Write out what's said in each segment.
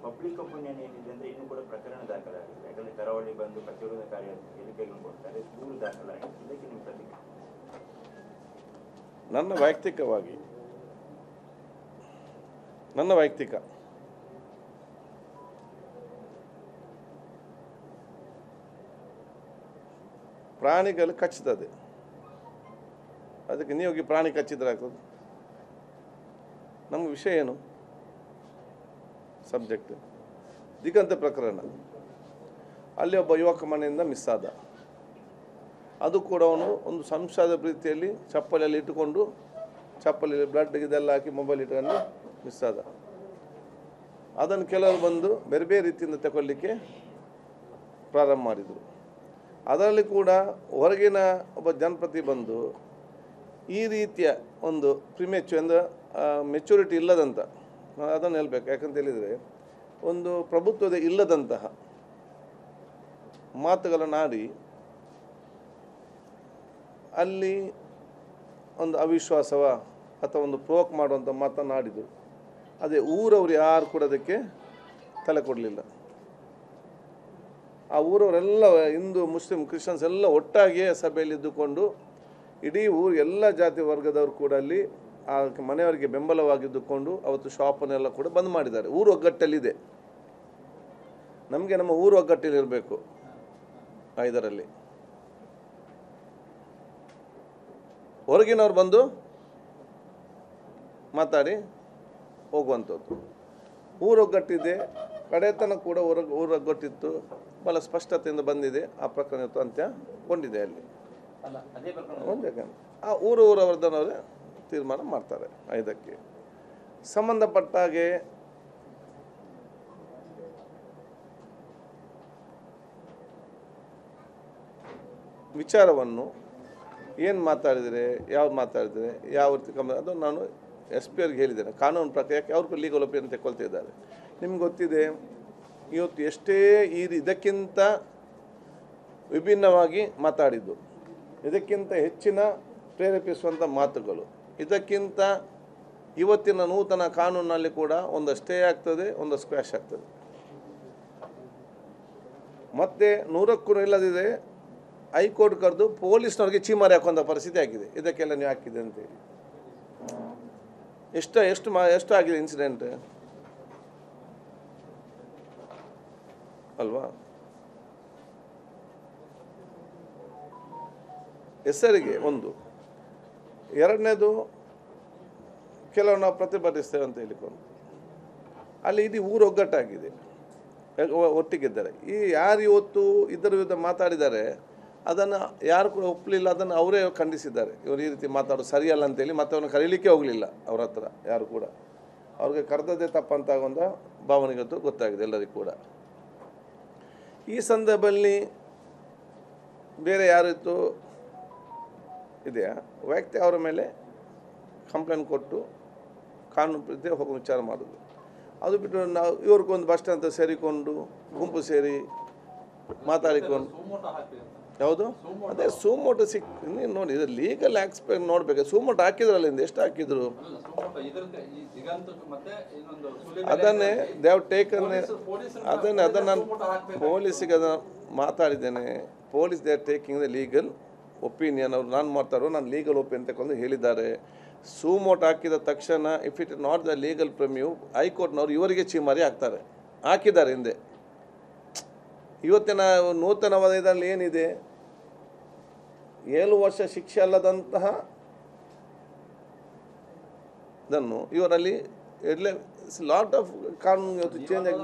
Public opinion ಏನಿದೆ ಅಂದರೆ ಇನ್ನೂ ಕೂಡ ಪ್ರಕರಣ ದಾಖಲಾಗಿದೆ. ಯಾಕಂದರೆ ಕರಾವಳಿ ಬಂದು ಪ್ರತಿರೋಧ ಕಾರ್ಯ ಹೇಳಿಕೆಗಳು ಕೊಡ್ತಾರೆ, ದೂರು ದಾಖಲಾಗಿದೆ. ಇದಕ್ಕೆ ನಿಮ್ಮ ಪ್ರತಿಕ್ರಿಯೆ? ನನ್ನ ವೈಯಕ್ತಿಕ ಪ್ರಾಣಿಗಳು ಕಚ್ಚುತ್ತದೆ, ಅದಕ್ಕೆ ನೀವು ಹೋಗಿ ಪ್ರಾಣಿ ಕಚ್ಚಿದ್ರೆ ಆಗ್ತದೆ. ನಮ್ಮ ವಿಷಯ ಏನು? ಸಬ್ಜೆಕ್ಟ್ ದಿಗಂತ ಪ್ರಕರಣ. ಅಲ್ಲಿ ಒಬ್ಬ ಯುವಕ ಮನೆಯಿಂದ ಮಿಸ್ ಆದ. ಅದು ಕೂಡ ಅವನು ಒಂದು ಸಂಶಯದ ಪ್ರೀತಿಯಲ್ಲಿ ಚಪ್ಪಲಿಯಲ್ಲಿ ಇಟ್ಟುಕೊಂಡು, ಚಪ್ಪಲಿಯಲ್ಲಿ ಬ್ಲಡ್ ಇದೆಲ್ಲ ಹಾಕಿ ಮೊಬೈಲ್ ಇಟ್ಕೊಂಡು ಮಿಸ್ ಆದ. ಅದನ್ನು ಕೆಲವರು ಬಂದು ಬೇರೆ ಬೇರೆ ರೀತಿಯಿಂದ ತಗೊಳ್ಳಿಕ್ಕೆ ಪ್ರಾರಂಭ ಮಾಡಿದರು. ಅದರಲ್ಲಿ ಕೂಡ ಹೊರಗಿನ ಒಬ್ಬ ಜನಪ್ರತಿ ಬಂದು ಈ ರೀತಿಯ ಒಂದು ಪ್ರಿಮೆಚು ಅಂದರೆ ಮೆಚುರಿಟಿ ಇಲ್ಲದಂಥ, ಅದನ್ನು ಹೇಳಬೇಕು. ಯಾಕಂತ ಹೇಳಿದರೆ ಒಂದು ಪ್ರಭುತ್ವದ ಇಲ್ಲದಂತಹ ಮಾತುಗಳನ್ನು ಆಡಿ ಅಲ್ಲಿ ಒಂದು ಅವಿಶ್ವಾಸವ ಅಥವಾ ಒಂದು ಪ್ರೋಕ್ ಮಾಡುವಂಥ ಮಾತನಾಡಿದರು. ಅದೇ ಊರವರು ಯಾರು ಕೂಡ ಅದಕ್ಕೆ ತಲೆ ಕೊಡಲಿಲ್ಲ. ಆ ಊರವರೆಲ್ಲ ಹಿಂದೂ ಮುಸ್ಲಿಂ ಕ್ರಿಶ್ಚಿಯನ್ಸ್ ಎಲ್ಲ ಒಟ್ಟಾಗಿಯೇ ಸಭೆಯಲ್ಲಿ ಇದ್ದುಕೊಂಡು ಇಡೀ ಊರು ಎಲ್ಲ ಜಾತಿ ವರ್ಗದವರು ಕೂಡ ಅಲ್ಲಿ ಆ ಮನೆಯವರಿಗೆ ಬೆಂಬಲವಾಗಿದ್ದುಕೊಂಡು ಅವತ್ತು ಶಾಪನ್ನೆಲ್ಲ ಕೂಡ ಬಂದ್ ಮಾಡಿದ್ದಾರೆ. ಊರು ಒಗ್ಗಟ್ಟಲ್ಲಿದೆ. ನಮಗೆ ನಮ್ಮ ಊರು ಒಗ್ಗಟ್ಟಲ್ಲಿ ಇರಬೇಕು. ಇದರಲ್ಲಿ ಹೊರಗಿನವ್ರು ಬಂದು ಮಾತಾಡಿ ಹೋಗುವಂಥದ್ದು. ಊರೊಗ್ಗಟ್ಟಿದೆ, ಕಡೆತನ ಕೂಡ ಊರೊಗ್ಗಟ್ಟಿತ್ತು, ಭಾಳ ಸ್ಪಷ್ಟತೆಯಿಂದ ಬಂದಿದೆ. ಆ ಪ್ರಕರಣ ಇವತ್ತು ಅಂತ್ಯಗೊಂಡಿದೆ. ಅಲ್ಲಿ ಆ ಊರವರದವರೇ ತೀರ್ಮಾನ ಮಾಡ್ತಾರೆ. ಇದಕ್ಕೆ ಸಂಬಂಧಪಟ್ಟ ಹಾಗೆ ವಿಚಾರವನ್ನು ಏನು ಮಾತಾಡಿದರೆ, ಯಾವ್ದು ಮಾತಾಡಿದರೆ, ಯಾವ ರೀತಿ ಅದು ನಾನು SP ಅವ್ರಿಗೆ ಹೇಳಿದ್ದೇನೆ. ಕಾನೂನು ಪ್ರಕಾರ ಯಾಕೆ ಅವ್ರಿಗೂ ಲೀಗಲ್ ಒಪಿನಿಯನ್ ತೆಗೊಳ್ತಿದ್ದಾರೆ. ನಿಮ್ಗೆ ಗೊತ್ತಿದೆ, ಇವತ್ತು ಎಷ್ಟೇ ಇದಕ್ಕಿಂತ ವಿಭಿನ್ನವಾಗಿ ಮಾತಾಡಿದ್ದು, ಇದಕ್ಕಿಂತ ಹೆಚ್ಚಿನ ಪ್ರೇರೇಪಿಸುವಂಥ ಮಾತುಗಳು, ಇದಕ್ಕಿಂತ ಇವತ್ತಿನ ನೂತನ ಕಾನೂನಿನಲ್ಲಿ ಕೂಡ ಒಂದು ಸ್ಟೇ ಆಗ್ತದೆ, ಒಂದು ಸ್ಕ್ವ್ಯಾಶ್ ಆಗ್ತದೆ. ಮತ್ತು 100ಕ್ಕೂ ಇಲ್ಲದಿದೆ ಹೈಕೋರ್ಟ್ ಕರೆದು ಪೊಲೀಸ್ನವ್ರಿಗೆ ಚೀಮಾರಿ ಹಾಕುವಂಥ ಪರಿಸ್ಥಿತಿ ಆಗಿದೆ. ಇದಕ್ಕೆಲ್ಲ ನೀವು ಹಾಕಿದೆ ಅಂತೇಳಿ ಎಷ್ಟು ಆಗಿದೆ ಇನ್ಸಿಡೆಂಟ್ ಅಲ್ವಾ? ಹೆಸರಿಗೆ ಒಂದು. ಎರಡನೇದು, ಕೆಲವು ನಾವು ಪ್ರತಿಭಟಿಸ್ತೇವೆ ಅಂತ ಹೇಳಿಕೊಂಡು ಅಲ್ಲಿ ಇಡೀ ಊರು ಒಗ್ಗಟ್ಟಾಗಿದೆ, ಒಟ್ಟಿಗಿದ್ದಾರೆ. ಈ ಯಾರು ಇವತ್ತು ಇದರ ವಿರುದ್ಧ ಮಾತಾಡಿದ್ದಾರೆ ಅದನ್ನು ಯಾರು ಕೂಡ ಒಪ್ಪಲಿಲ್ಲ. ಅದನ್ನು ಅವರೇ ಖಂಡಿಸಿದ್ದಾರೆ. ಇವರು ಈ ರೀತಿ ಮಾತಾಡೋದು ಸರಿಯಲ್ಲ ಅಂತೇಳಿ ಮತ್ತೆ ಅವನು ಕರೀಲಿಕ್ಕೆ ಹೋಗಲಿಲ್ಲ. ಅವ್ರ ಹತ್ರ ಯಾರು ಕೂಡ ಅವ್ರಿಗೆ ಕರೆದದ್ದೇ ತಪ್ಪಂತ ಒಂದು ಭಾವನೆಗತ್ತು ಗೊತ್ತಾಗಿದೆ ಎಲ್ಲರಿಗೂ ಕೂಡ. ಈ ಸಂದರ್ಭದಲ್ಲಿ ಬೇರೆ ಯಾರಿತ್ತು ಇದೆಯಾ ವ್ಯಕ್ತಿ ಅವರ ಮೇಲೆ ಕಂಪ್ಲೇಂಟ್ ಕೊಟ್ಟು ಕಾನೂನು ಪ್ರತಿ ಹೋಗೋ ವಿಚಾರ ಮಾಡೋದು. ಅದು ಬಿಟ್ಟು ನಾವು ಇವ್ರಿಗೊಂದು ಬಸ್ ಸ್ಟ್ಯಾಂಡ್ ಅಂತ ಸೇರಿಕೊಂಡು ಗುಂಪು ಸೇರಿ ಮಾತಾಡಿಕೊಂಡು ಯಾವುದು ಅದೇ ಸೂಮೋಟೋ ನೀನು ನೋಡಿ, ಇದು ಲೀಗಲ್ ಆಸ್ಪೆಕ್ಟ್ ನೋಡ್ಬೇಕು. ಸೂಮೋಟೋ ಹಾಕಿದ್ರಲ್ಲ, ಎಷ್ಟು ಹಾಕಿದ್ರು ಅದನ್ನೇ ದೇವ್ ಟೇಕನ್ ಅದನ್ನು ನಾನು ಪೊಲೀಸಿಗೆ ಅದನ್ನು ಮಾತಾಡಿದ್ದೇನೆ. Police they are taking the legal opinion. ಅವ್ರು ನಾನು ಮಾಡ್ತಾರೋ ನಾನು ಲೀಗಲ್ ಒಪಿನಿಯನ್ ತಗೊಂಡು ಹೇಳಿದ್ದಾರೆ. ಸೂಮೋಟೋ ಹಾಕಿದ ತಕ್ಷಣ if it not the legal ಪ್ರೆಮ್ಯೂ ಹೈಕೋರ್ಟ್ನವ್ರು ಇವರಿಗೆ ಚೀಮಾರಿ ಹಾಕಿದ್ದಾರೆ ಹಿಂದೆ. ಇವತ್ತಿನ ನೂತನವಾದ ಇದರಲ್ಲಿ ಏನಿದೆ, 7 ವರ್ಷ ಶಿಕ್ಷೆ ಅಲ್ಲದಂತಹ ಇದನ್ನು ಇವರಲ್ಲಿ ಲಾಟ್ ಆಫ್ ಕಾನೂನು ಇವತ್ತು ಚೇಂಜ್ ಆಗಿ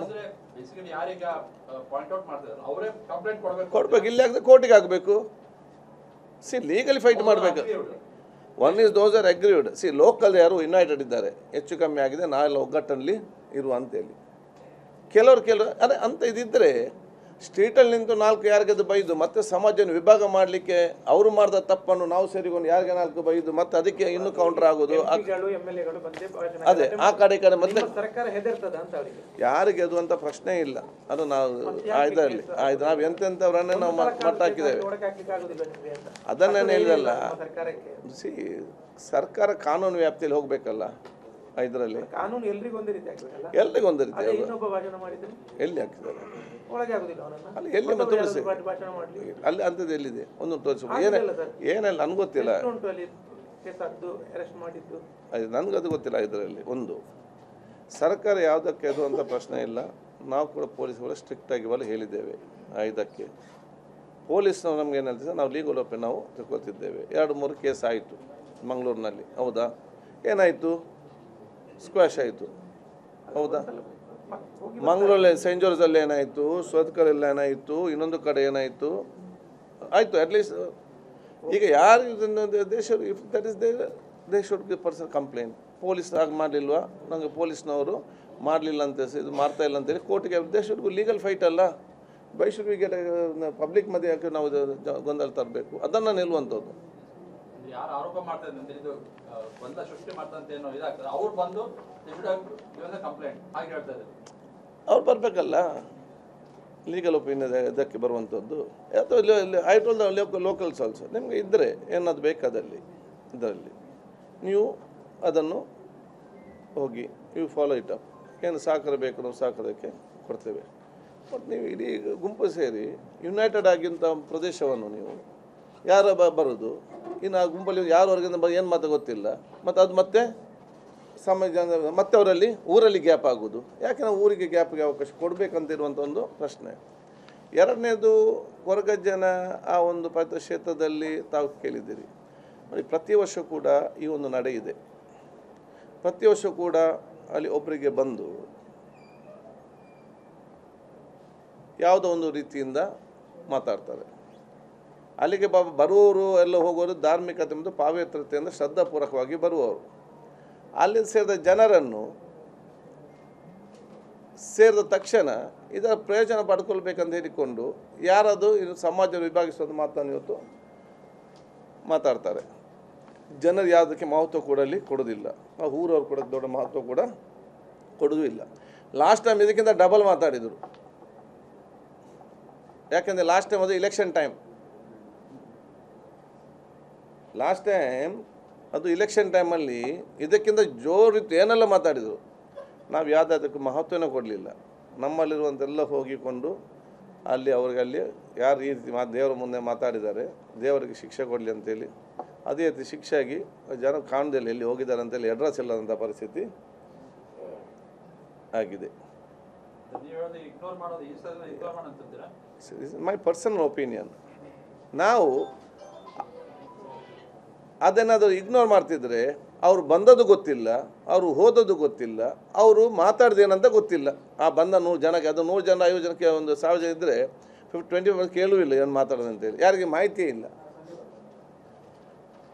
ಕೊಡ್ಬೇಕು. ಇಲ್ಲಿ ಆಗದೆ ಕೋರ್ಟಿಗೆ ಆಗಬೇಕು. ಲೀಗಲಿ ಫೈಟ್ ಮಾಡಬೇಕು. One is those are aggrieved. Local ಯಾರು ಯುನೈಟೆಡ್ ಇದ್ದಾರೆ, ಹೆಚ್ಚು ಕಮ್ಮಿ ಆಗಿದೆ, ನಾವೆಲ್ಲ ಒಗ್ಗಟ್ಟಲ್ಲಿ ಇರುವ ಅಂತೇಳಿ. ಕೆಲವರು ಅದೇ ಅಂತ ಇದಿದ್ದರೆ ಸ್ಟ್ರೀಟಲ್ಲಿ ನಿಂತು 4 ಯಾರಿಗದು ಬೈದು ಮತ್ತೆ ಸಮಾಜವನ್ನು ವಿಭಾಗ ಮಾಡಲಿಕ್ಕೆ ಅವರು ಮಾಡಿದ ತಪ್ಪನ್ನು ನಾವು ಸೇರಿಕೊಂಡು ಯಾರಿಗೆ 4 ಬೈದು ಮತ್ತೆ ಅದಕ್ಕೆ ಇನ್ನೂ ಕೌಂಟರ್ ಆಗೋದು. ಅದೇ ಆ ಕಡೆ ಈ ಕಡೆ ಮತ್ತೆ ಯಾರಿಗೆ ಅದು ಅಂತ ಪ್ರಶ್ನೆ ಇಲ್ಲ. ಅದು ನಾವು ಇದರಲ್ಲಿ ನಾವು ಎಂತೆಂಥವ್ರನ್ನೇ ನಾವು ಮಟ್ಟ ಹಾಕಿದ್ದೇವೆ. ಅದನ್ನೇನು ಹೇಳಿದಲ್ಲ, ಸರ್ಕಾರ ಕಾನೂನು ವ್ಯಾಪ್ತಿಯಲ್ಲಿ ಹೋಗಬೇಕಲ್ಲ. ಇದರಲ್ಲಿ ಕಾನೂನು ಎಲ್ರಿಗೂ ಒಂದೇ ರೀತಿ ಆಗ್ತದಲ್ಲ, ಎಲ್ಲಿಗೆ ಒಂದು ರೀತಿ ಅದೇ ಇನ್ನೊಬ್ಬ ಭಾಷಣ ಮಾಡಿದ್ರೆ ಎಲ್ಲಿ ಹಾಕಿದ್ದಾರೆ ಒಳಗೆ ಆಗುದಿಲ್ಲ ಅವನನ್ನ, ಅಲ್ಲಿ ಎಲ್ಲಿ ಮತ್ತೆ ತೋರಿಸಿ ಭಾಷಣ ಮಾಡಲಿ ಅಲ್ಲಿ ಅಂಥದ್ದು ಎಲ್ಲಿದೆ ಒಂದು ತೋರಿಸಿ ಏನೆಲ್ಲ ನನಗೆ ಗೊತ್ತಿಲ್ಲ, ಉಂಟು ಅಲ್ಲಿ ಕೇಸ್ ಆಗ್ದು ಅರೆಸ್ಟ್ ಮಾಡಿದ್ದು, ಅದು ನನಗದು ಗೊತ್ತಿಲ್ಲ. ಇದರಲ್ಲಿ ಒಂದು ಸರ್ಕಾರ ಯಾವುದಕ್ಕೆ ಅದು ಅಂತ ಪ್ರಶ್ನೆ ಇಲ್ಲ. ನಾವು ಕೂಡ ಪೊಲೀಸ್ಗಳು ಸ್ಟ್ರಿಕ್ಟಾಗಿ ಇವಾಗ ಹೇಳಿದ್ದೇವೆ. ಇದಕ್ಕೆ ಪೊಲೀಸ್ನವ್ರು ನಮ್ಗೆ ಏನು ಹೇಳ್ತಿದ್ದಾರೆ, ನಾವು ಲೀಗಲ್ ಒಪಿನಿಯನ್ ನಾವು ತಗೊಳ್ತಿದ್ದೇವೆ. 2-3 ಕೇಸ್ ಆಯಿತು ಮಂಗಳೂರಿನಲ್ಲಿ, ಹೌದಾ? ಏನಾಯಿತು? ಸ್ಕ್ವಾಶ್ ಆಯಿತು, ಹೌದಾ? ಮಂಗಳೂರಲ್ಲಿ ಸೈಂಟ್ ಜಾರ್ಜಲ್ಲಿ ಏನಾಯಿತು, ಸೋತ್ಕರಲ್ಲಿ ಏನಾಯಿತು, ಇನ್ನೊಂದು ಕಡೆ ಏನಾಯಿತು, ಆಯಿತು. ಅಟ್ಲೀಸ್ಟ್ ಈಗ ಯಾರು ಇದನ್ನು if that is they should give personal complaint. Police ಆಗಿ ಮಾಡಲಿಲ್ವಾ, ನನಗೆ ಪೊಲೀಸ್ನವರು ಮಾಡಲಿಲ್ಲ ಅಂತ ಇದು ಮಾಡ್ತಾ ಇಲ್ಲ ಅಂತೇಳಿ ಕೋರ್ಟಿಗೆ ದೇ ಶುಡ್ ಲೀಗಲ್ ಫೈಟ್ ಅಲ್ಲ. By should we get public ಮಧ್ಯೆ ಯಾಕೆ ನಾವು ಗೊಂದಲ ತರಬೇಕು? ಅದನ್ನು ನಿಲ್ಲುವಂಥದ್ದು. ಯಾರು ಆರೋಪ ಮಾಡ್ತಾರೆ ಅಂತ ಇದು ಗೊಂದಲ ಸೃಷ್ಟಿ ಮಾಡ್ತಾರೆ ಏನೋ ಇದಾಗ್ತದೆ, ಅವ್ರು ಬಂದು ಕಂಪ್ಲೇಂಟ್ ಹಾಗೆ ಹೇಳ್ತಾ ಇದ್ದಾರೆ. ಅವ್ರು ಬರಬೇಕಲ್ಲ ಲೀಗಲ್ ಒಪಿನಿಯನ್ ಇದಕ್ಕೆ ಬರುವಂಥದ್ದು. ಅಥವಾ ಐ ಟೋಲ್ ಲೋಕಲ್ಸ್ ಆಲ್ಸೋ, ನಿಮಗೆ ಇದ್ದರೆ ಏನಾದ್ರು ಬೇಕಾದಲ್ಲಿ ಇದರಲ್ಲಿ ನೀವು ಅದನ್ನು ಹೋಗಿ ನೀವು ಫಾಲೋ ಇಟ್ ಅಪ್. ಏನು ಸಹಕಾರ ಬೇಕು ನಾವು ಸಹಕಾರಕ್ಕೆ ಕೊಡ್ತೇವೆ. ಮತ್ತು ನೀವು ಇಡೀ ಗುಂಪು ಸೇರಿ ಯುನೈಟೆಡ್ ಆಗಿಂಥ ಪ್ರದೇಶವನ್ನು ನೀವು ಯಾರ ಬರೋದು, ಇನ್ನು ಆ ಗುಂಪಲ್ಲಿ ಯಾರು ಹೊರಗಿಂದ ಏನು ಮಾತು ಗೊತ್ತಿಲ್ಲ, ಮತ್ತು ಅದು ಮತ್ತೆ ಸಮಾಜ ಮತ್ತೆ ಅವರಲ್ಲಿ ಊರಲ್ಲಿ ಗ್ಯಾಪ್ ಆಗೋದು. ಯಾಕೆ ನಾವು ಊರಿಗೆ ಗ್ಯಾಪ್ಗೆ ಅವಕಾಶ ಕೊಡಬೇಕಂತಿರುವಂಥ ಒಂದು ಪ್ರಶ್ನೆ. ಎರಡನೇದು, ಕೊರಗಜ್ಜನ ಆ ಒಂದು ಕ್ಷೇತ್ರದಲ್ಲಿ ತಾವು ಕೇಳಿದ್ದೀರಿ ನೋಡಿ, ಪ್ರತಿ ವರ್ಷ ಕೂಡ ಈ ಒಂದು ನಡೆ ಇದೆ. ಪ್ರತಿ ವರ್ಷ ಕೂಡ ಅಲ್ಲಿ ಒಬ್ಬರಿಗೆ ಬಂದು ಯಾವುದೋ ಒಂದು ರೀತಿಯಿಂದ ಮಾತಾಡ್ತಾರೆ. ಅಲ್ಲಿಗೆ ಬರುವವರು ಎಲ್ಲ ಹೋಗೋರು ಧಾರ್ಮಿಕತೆ ಮತ್ತು ಪಾವಿತ್ರತೆಯಿಂದ ಶ್ರದ್ಧಾಪೂರ್ವಕವಾಗಿ ಬರುವವರು. ಅಲ್ಲಿ ಸೇರಿದ ಜನರನ್ನು ಸೇರಿದ ತಕ್ಷಣ ಇದರ ಪ್ರಯೋಜನ ಪಡ್ಕೊಳ್ಬೇಕಂತ ಹೇಳಿಕೊಂಡು ಯಾರದು ಇದು ಸಮಾಜ ವಿಭಾಗಿಸುವಂಥ ಮಾತನ್ನು ಇವತ್ತು ಮಾತಾಡ್ತಾರೆ. ಜನರು ಯಾವುದಕ್ಕೆ ಮಹತ್ವ ಕೊಡಲಿ ಕೊಡೋದಿಲ್ಲ. ಆ ಊರವ್ರು ಕೂಡ ದೊಡ್ಡ ಮಹತ್ವ ಕೂಡ ಕೊಡೋದು ಇಲ್ಲ. ಲಾಸ್ಟ್ ಟೈಮ್ ಇದಕ್ಕಿಂತ ಡಬಲ್ ಮಾತಾಡಿದರು. ಯಾಕೆಂದರೆ ಲಾಸ್ಟ್ ಟೈಮ್ ಅದು ಇಲೆಕ್ಷನ್ ಟೈಮ್. ಲಾಸ್ಟ್ ಟೈಮ್ ಅದು ಇಲೆಕ್ಷನ್ ಟೈಮಲ್ಲಿ ಇದಕ್ಕಿಂತ ಜೋರಿತ್ತು, ಏನೆಲ್ಲ ಮಾತಾಡಿದರು. ನಾವು ಯಾವುದಕ್ಕೆ ಮಹತ್ವನ ಕೊಡಲಿಲ್ಲ. ನಮ್ಮಲ್ಲಿರುವಂತೆಲ್ಲ ಹೋಗಿಕೊಂಡು ಅಲ್ಲಿ ಅವ್ರಿಗೆ ಯಾರು ಈ ರೀತಿ ದೇವರ ಮುಂದೆ ಮಾತಾಡಿದ್ದಾರೆ, ದೇವರಿಗೆ ಶಿಕ್ಷೆ ಕೊಡಲಿ ಅಂತೇಳಿ ಅದೇ ರೀತಿ ಶಿಕ್ಷೆ ಆಗಿ ಜನ ಕಾಣದಲ್ಲಿ ಎಲ್ಲಿ ಹೋಗಿದ್ದಾರೆ ಅಂತೇಳಿ ಅಡ್ರೆಸ್ ಇಲ್ಲದಂಥ ಪರಿಸ್ಥಿತಿ ಆಗಿದೆ. My personal opinion. ನಾವು ಅದನ್ನೇನಾದರೂ ಇಗ್ನೋರ್ ಮಾಡ್ತಿದ್ರೆ ಅವರು ಬಂದದ್ದು ಗೊತ್ತಿಲ್ಲ, ಅವರು ಹೋದದ್ದು ಗೊತ್ತಿಲ್ಲ, ಅವರು ಮಾತಾಡ್ದೇನಂತ ಗೊತ್ತಿಲ್ಲ. ಆ ಬಂದ 100 ಜನಕ್ಕೆ, ಅದು 100 ಜನ 50 ಜನಕ್ಕೆ ಒಂದು 1000 ಜನ ಇದ್ದರೆ 20 ಕೇಳೂ ಇಲ್ಲ ಏನು ಮಾತಾಡೋದಂತೇಳಿ, ಯಾರಿಗೆ ಮಾಹಿತಿಯೇ ಇಲ್ಲ.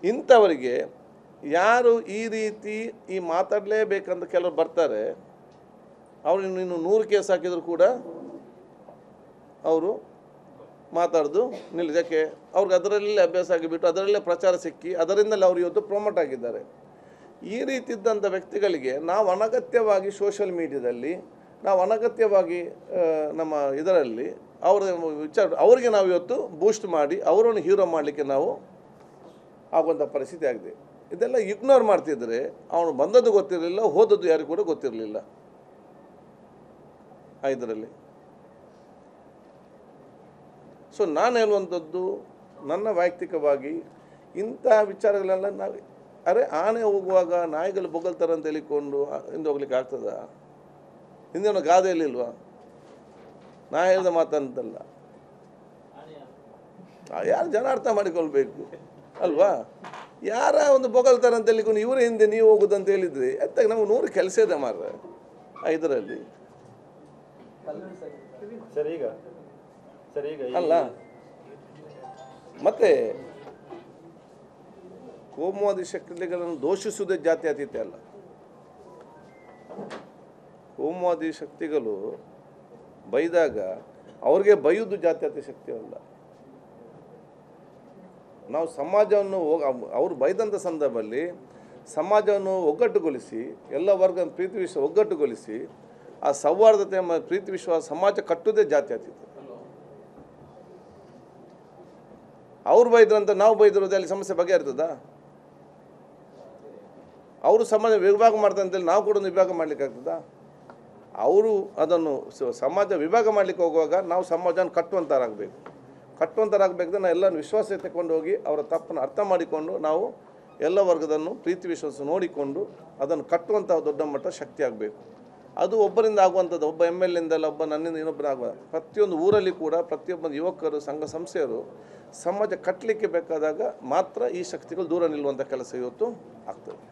ಇಂಥವರಿಗೆ ಯಾರು ಈ ರೀತಿ ಈ ಮಾತಾಡಲೇಬೇಕಂತ ಕೆಲವರು ಬರ್ತಾರೆ, ಅವರು ಇನ್ನು 100 ಕೇಸ್ ಹಾಕಿದ್ರು ಕೂಡ ಅವರು ಮಾತಾಡೋದು ನಿಲ್ಲಕ್ಕೆ ಅವ್ರಿಗೆ ಅದರಲ್ಲೇ ಅಭ್ಯಾಸ ಆಗಿಬಿಟ್ಟು ಅದರಲ್ಲೇ ಪ್ರಚಾರ ಸಿಕ್ಕಿ ಅದರಿಂದಲೇ ಅವರು ಇವತ್ತು ಪ್ರಮೋಟ್ ಆಗಿದ್ದಾರೆ. ಈ ರೀತಿ ಇದ್ದಂಥ ವ್ಯಕ್ತಿಗಳಿಗೆ ನಾವು ಅನಗತ್ಯವಾಗಿ ಸೋಷಿಯಲ್ ಮೀಡಿಯಾದಲ್ಲಿ ನಾವು ಅನಗತ್ಯವಾಗಿ ನಮ್ಮ ಇದರಲ್ಲಿ ಅವರ ವಿಚಾರ ಅವರಿಗೆ ನಾವು ಇವತ್ತು ಬೂಸ್ಟ್ ಮಾಡಿ ಅವರನ್ನು ಹೀರೋ ಮಾಡಲಿಕ್ಕೆ ನಾವು ಆಗುವಂಥ ಪರಿಸ್ಥಿತಿ ಆಗಿದೆ. ಇದೆಲ್ಲ ಇಗ್ನೋರ್ ಮಾಡ್ತಿದ್ರೆ ಅವನು ಬಂದದ್ದು ಗೊತ್ತಿರಲಿಲ್ಲ, ಹೋದದ್ದು ಯಾರಿಗೂ ಕೂಡ ಗೊತ್ತಿರಲಿಲ್ಲ. ಇದರಲ್ಲಿ ಸೊ ನಾನು ಹೇಳುವಂಥದ್ದು ನನ್ನ ವೈಯಕ್ತಿಕವಾಗಿ ಇಂಥ ವಿಚಾರಗಳೆಲ್ಲ ನಾವು ಅರೆ ಆನೆ ಹೋಗುವಾಗ ನಾಯಿಗಳು ಬೊಗಳ್ತಾರೆ ಅಂತ ಹೇಳಿಕೊಂಡು ಹಿಂದೆ ಹೋಗ್ಲಿಕ್ಕೆ ಆಗ್ತದ? ಹಿಂದಿನ ಗಾದೆಯಲ್ಲಿಲ್ವಾ? ನಾ ಹೇಳಿದ ಮಾತಂತಲ್ಲ, ಯಾರು ಜನ ಅರ್ಥ ಮಾಡಿಕೊಳ್ಬೇಕು ಅಲ್ವಾ? ಯಾರ ಒಂದು ಬೊಗಳ್ತಾರೆ ಅಂತ ಹೇಳಿಕೊಂಡು ಇವರ ಹಿಂದೆ ನೀವು ಹೋಗುದಂತ ಹೇಳಿದ್ರಿ ಎತ್ತಾಗ ನಮ್ಗೆ 100 ಕೆಲಸ ಇದೆ ಮಾರ್ರೆ ಇದರಲ್ಲಿ ಸರ್. ಈಗ ಅಲ್ಲ ಮತ್ತೆ ಕೋಮುವಾದಿ ಶಕ್ತಿಗಳನ್ನು ದೋಷಿಸುವುದೇ ಜಾತ್ಯತೀತ ಅಲ್ಲ. ಕೋಮುವಾದಿ ಶಕ್ತಿಗಳು ಬೈದಾಗ ಅವ್ರಿಗೆ ಬೈಯುವುದು ಜಾತ್ಯತೀತ ಶಕ್ತಿ ಅಲ್ಲ. ನಾವು ಸಮಾಜವನ್ನು ಅವರು ಬೈದಂಥ ಸಂದರ್ಭದಲ್ಲಿ ಸಮಾಜವನ್ನು ಒಗ್ಗಟ್ಟುಗೊಳಿಸಿ ಎಲ್ಲ ವರ್ಗ ಪ್ರೀತಿ ವಿಶ್ವಾಸ ಒಗ್ಗಟ್ಟುಗೊಳಿಸಿ ಆ ಸೌಹಾರ್ದತೆ ಪ್ರೀತಿ ವಿಶ್ವಾಸ ಸಮಾಜ ಕಟ್ಟುವುದೇ ಜಾತ್ಯತೀತ. ಅವ್ರು ಬೈದ್ರಂತ ನಾವು ಬೈದಿರೋದು ಅಲ್ಲಿ ಸಮಸ್ಯೆ ಬಗೆಹರ್ತದ? ಅವರು ಸಮಾಜ ವಿಭಾಗ ಮಾಡ್ತಾರೆ ಅಂತೇಳಿ ನಾವು ಕೂಡ ಒಂದು ವಿಭಾಗ ಮಾಡಲಿಕ್ಕೆ ಆಗ್ತದಾ? ಅವರು ಅದನ್ನು ಸಮಾಜ ವಿಭಾಗ ಮಾಡಲಿಕ್ಕೆ ಹೋಗುವಾಗ ನಾವು ಸಮಾಜನ ಕಟ್ಟುವಂಥರಾಗಬೇಕು. ನಾವು ಎಲ್ಲರನ್ನು ವಿಶ್ವಾಸ ತಗೊಂಡು ಹೋಗಿ ಅವರ ತಪ್ಪನ್ನು ಅರ್ಥ ಮಾಡಿಕೊಂಡು ನಾವು ಎಲ್ಲ ವರ್ಗದನ್ನು ಪ್ರೀತಿ ವಿಶ್ವಾಸ ನೋಡಿಕೊಂಡು ಅದನ್ನು ಕಟ್ಟುವಂಥ ದೊಡ್ಡ ಮಟ್ಟ ಶಕ್ತಿ ಆಗಬೇಕು. ಅದು ಒಬ್ಬರಿಂದ ಆಗುವಂಥದ್ದು, ಒಬ್ಬ MLA ಇಂದಲ್ಲ, ಒಬ್ಬ ನನ್ನಿಂದ ಇನ್ನೊಬ್ಬರು ಆಗುವ. ಪ್ರತಿಯೊಂದು ಊರಲ್ಲಿ ಕೂಡ ಪ್ರತಿಯೊಬ್ಬ ಯುವಕರು, ಸಂಘ ಸಂಸ್ಥೆಯರು ಸಮಾಜ ಕಟ್ಟಲಿಕ್ಕೆ ಬೇಕಾದಾಗ ಮಾತ್ರ ಈ ಶಕ್ತಿಗಳು ದೂರ ನಿಲ್ಲುವಂಥ ಕೆಲಸ ಇವತ್ತು ಆಗ್ತದೆ.